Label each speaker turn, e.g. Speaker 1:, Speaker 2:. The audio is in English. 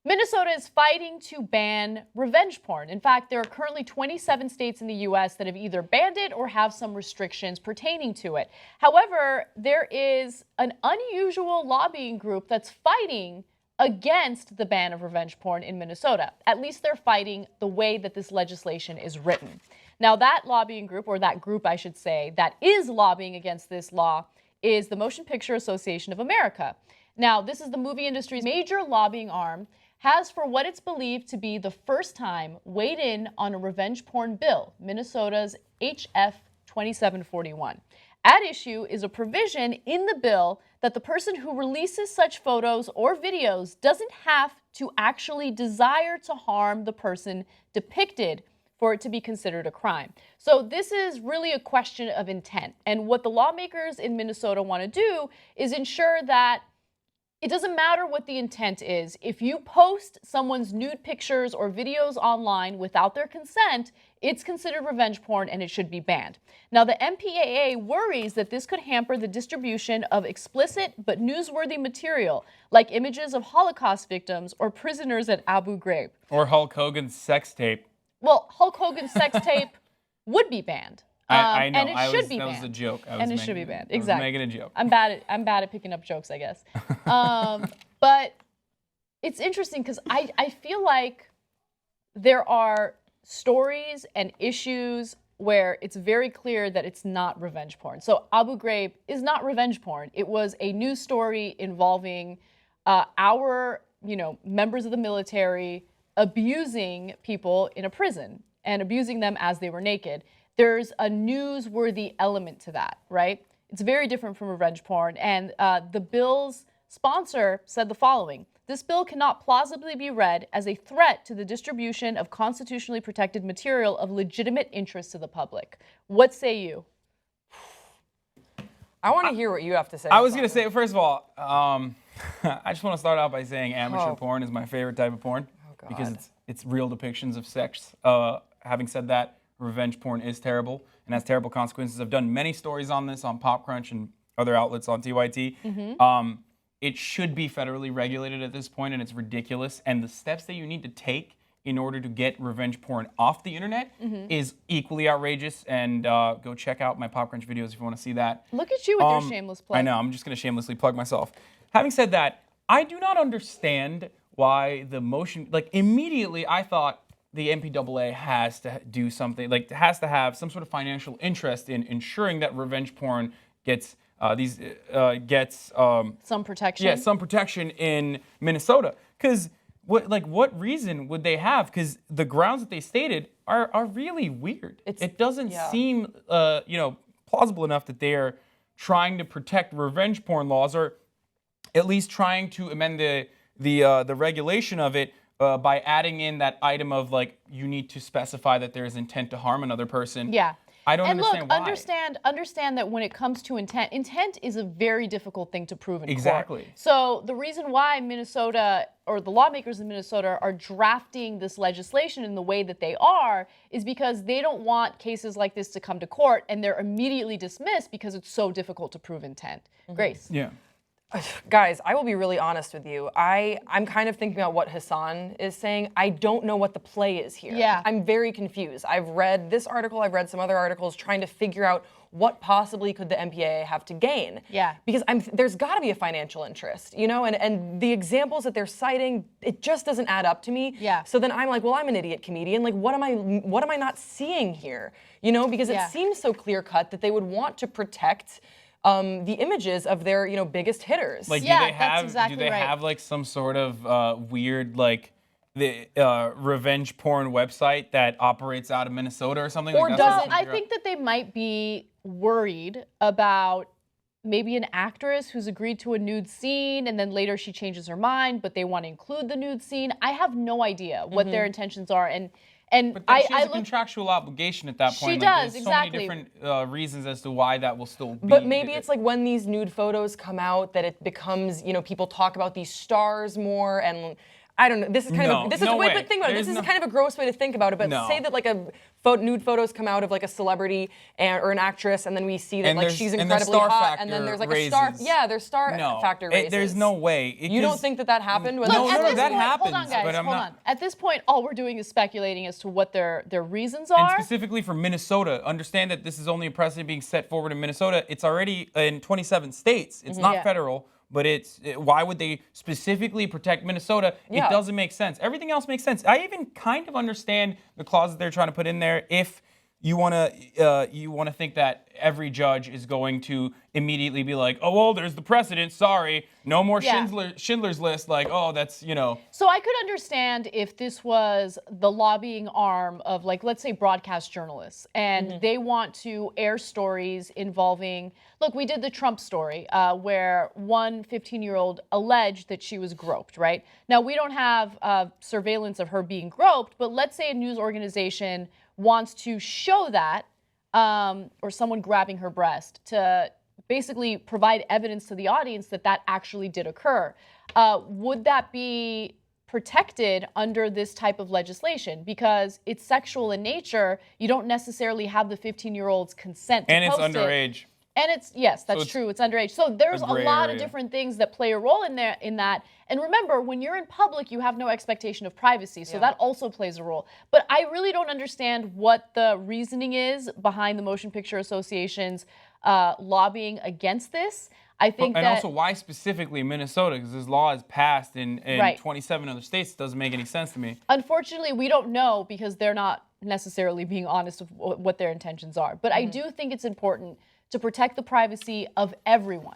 Speaker 1: Minnesota is fighting to ban revenge porn. In fact, there are currently 27 states in the U.S. that have either banned it or have some restrictions pertaining to it. However, there is an unusual lobbying group that's fighting against the ban of revenge porn in Minnesota. At least they're fighting the way that this legislation is written. Now, that lobbying group, or that group, I should say, that is lobbying against this law is the Motion Picture Association of America. Now, this is the movie industry's major lobbying arm, has for what it's believed to be the first time weighed in on a revenge porn bill, Minnesota's HF 2741. At issue is a provision in the bill that the person who releases such photos or videos doesn't have to actually desire to harm the person depicted for it to be considered a crime. So this is really a question of intent. And what the lawmakers in Minnesota want to do is ensure that it doesn't matter what the intent is. If you post someone's nude pictures or videos online without their consent, it's considered revenge porn and it should be banned. Now, the MPAA worries that this could hamper the distribution of explicit but newsworthy material, like images of Holocaust victims or prisoners at Abu Ghraib.
Speaker 2: Or Hulk Hogan's sex tape.
Speaker 1: Well, Hulk Hogan's sex tape would be banned.
Speaker 2: I know.
Speaker 1: And it should be banned.
Speaker 2: That was a joke.
Speaker 1: And it should be banned. Exactly.
Speaker 2: I was making a joke.
Speaker 1: I'm bad at picking up jokes, I guess. But it's interesting because I feel like there are stories and issues where it's very clear that it's not revenge porn. So Abu Ghraib is not revenge porn. It was a news story involving our members of the military abusing people in a prison and abusing them as they were naked. There's a newsworthy element to that, right? It's very different from revenge porn. And the bill's sponsor said the following: this bill cannot plausibly be read as a threat to the distribution of constitutionally protected material of legitimate interest to the public. What say you?
Speaker 3: I want to hear what you have to say.
Speaker 2: I was going to say, first of all, I just want to start out by saying amateur porn is my favorite type of porn because it's real depictions of sex. Having said that, revenge porn is terrible and has terrible consequences. I've done many stories on this on Pop Crunch and other outlets on TYT. It should be federally regulated at this point, and it's ridiculous. And the steps that you need to take in order to get revenge porn off the internet is equally outrageous. And go check out my Pop Crunch videos if you want to see that.
Speaker 1: Look at you with your shameless plug.
Speaker 2: I know. I'm just going to shamelessly plug myself. Having said that, I do not understand why the motion, like immediately I thought the MPAA has to do something, like has to have some sort of financial interest in ensuring that revenge porn gets
Speaker 1: some protection.
Speaker 2: Yeah, some protection in Minnesota. Because what reason would they have? Because the grounds that they stated are really weird. It doesn't seem plausible enough that they are trying to protect revenge porn laws, or at least trying to amend the regulation of it by adding in that item of you need to specify that there is intent to harm another person.
Speaker 1: Yeah.
Speaker 2: I don't understand why.
Speaker 1: Understand that when it comes to intent is a very difficult thing to prove in court.
Speaker 2: Exactly.
Speaker 1: So the reason why Minnesota, or the lawmakers in Minnesota, are drafting this legislation in the way that they are is because they don't want cases like this to come to court and they're immediately dismissed because it's so difficult to prove intent. Grace.
Speaker 2: Yeah.
Speaker 3: Guys, I will be really honest with you. I'm kind of thinking about what Hasan is saying. I don't know what the play is here.
Speaker 1: Yeah.
Speaker 3: I'm very confused. I've read this article, I've read some other articles trying to figure out what possibly could the MPAA have to gain.
Speaker 1: Yeah.
Speaker 3: Because there's got to be a financial interest, and the examples that they're citing, it just doesn't add up to me.
Speaker 1: Yeah.
Speaker 3: So then I'm like, well, I'm an idiot comedian. Like, what am I not seeing here? Because it seems so clear cut that they would want to protect the images of their, biggest hitters.
Speaker 2: Do they have some sort of weird the revenge porn website that operates out of Minnesota or something?
Speaker 1: Or doesn't? I think that they might be worried about maybe an actress who's agreed to a nude scene and then later she changes her mind, but they want to include the nude scene. I have no idea what their intentions are.
Speaker 2: But she has a contractual obligation at that point.
Speaker 1: She does,
Speaker 2: there's
Speaker 1: exactly.
Speaker 2: so many different reasons as to why that will still be.
Speaker 3: But maybe it's like when these nude photos come out that it becomes, people talk about these stars more, and I don't know. This is kind
Speaker 2: No,
Speaker 3: of this is
Speaker 2: no
Speaker 3: wait,
Speaker 2: way.
Speaker 3: but think about it.
Speaker 2: There's
Speaker 3: This is
Speaker 2: no-
Speaker 3: kind of a gross way to think about it. But
Speaker 2: No.
Speaker 3: say that like nude photos come out of like a celebrity or an actress, and then we see that
Speaker 2: And
Speaker 3: like
Speaker 2: there's-
Speaker 3: she's
Speaker 2: and the
Speaker 3: incredibly
Speaker 2: star
Speaker 3: hot, and then
Speaker 2: factor
Speaker 3: there's like a star.
Speaker 2: raises.
Speaker 3: Yeah, there's star
Speaker 2: No,
Speaker 3: factor raises.
Speaker 2: there's no way.
Speaker 3: You don't think that happened? When
Speaker 2: No,
Speaker 1: Look, at
Speaker 2: no,
Speaker 1: this
Speaker 2: that
Speaker 1: point,
Speaker 2: happens,
Speaker 1: Hold on, guys.
Speaker 2: but I'm
Speaker 1: hold
Speaker 2: not-
Speaker 1: on. At this point, all we're doing is speculating as to what their reasons
Speaker 2: And
Speaker 1: are.
Speaker 2: specifically for Minnesota, understand that this is only a precedent being set forward in Minnesota. It's already in 27 states. It's not
Speaker 1: Yeah.
Speaker 2: federal, but why would they specifically protect Minnesota?
Speaker 3: Yeah.
Speaker 2: It doesn't make sense. Everything else makes sense. I even kind of understand the clause that they're trying to put in there if you want to think that every judge is going to immediately be like, oh, well, there's the precedent. Sorry. No more
Speaker 1: Yeah.
Speaker 2: Schindler's List. Like, oh, that's,
Speaker 1: So I could understand if this was the lobbying arm of, like, let's say broadcast journalists, and they want to air stories involving, look, we did the Trump story where one 15-year-old alleged that she was groped, right? Now, we don't have surveillance of her being groped, but let's say a news organization wants to show that, or someone grabbing her breast to basically provide evidence to the audience that that actually did occur. Would that be protected under this type of legislation? Because it's sexual in nature, you don't necessarily have the 15-year-old's consent to
Speaker 2: and it's
Speaker 1: post it.
Speaker 2: underage.
Speaker 1: And it's, yes, that's
Speaker 2: it's
Speaker 1: true. It's underage. So there's a
Speaker 2: gray
Speaker 1: lot of
Speaker 2: area.
Speaker 1: different things that play a role in that. And remember, when you're in public, you have no expectation of privacy. So that also plays a role. But I really don't understand what the reasoning is behind the Motion Picture Association's lobbying against this. I think
Speaker 2: And
Speaker 1: that,
Speaker 2: also, why specifically Minnesota? Because this law is passed in
Speaker 1: Right.
Speaker 2: 27 other states. It doesn't make any sense to me.
Speaker 1: unfortunately, we don't know because they're not necessarily being honest with what their intentions are. But I do think it's important to protect the privacy of everyone.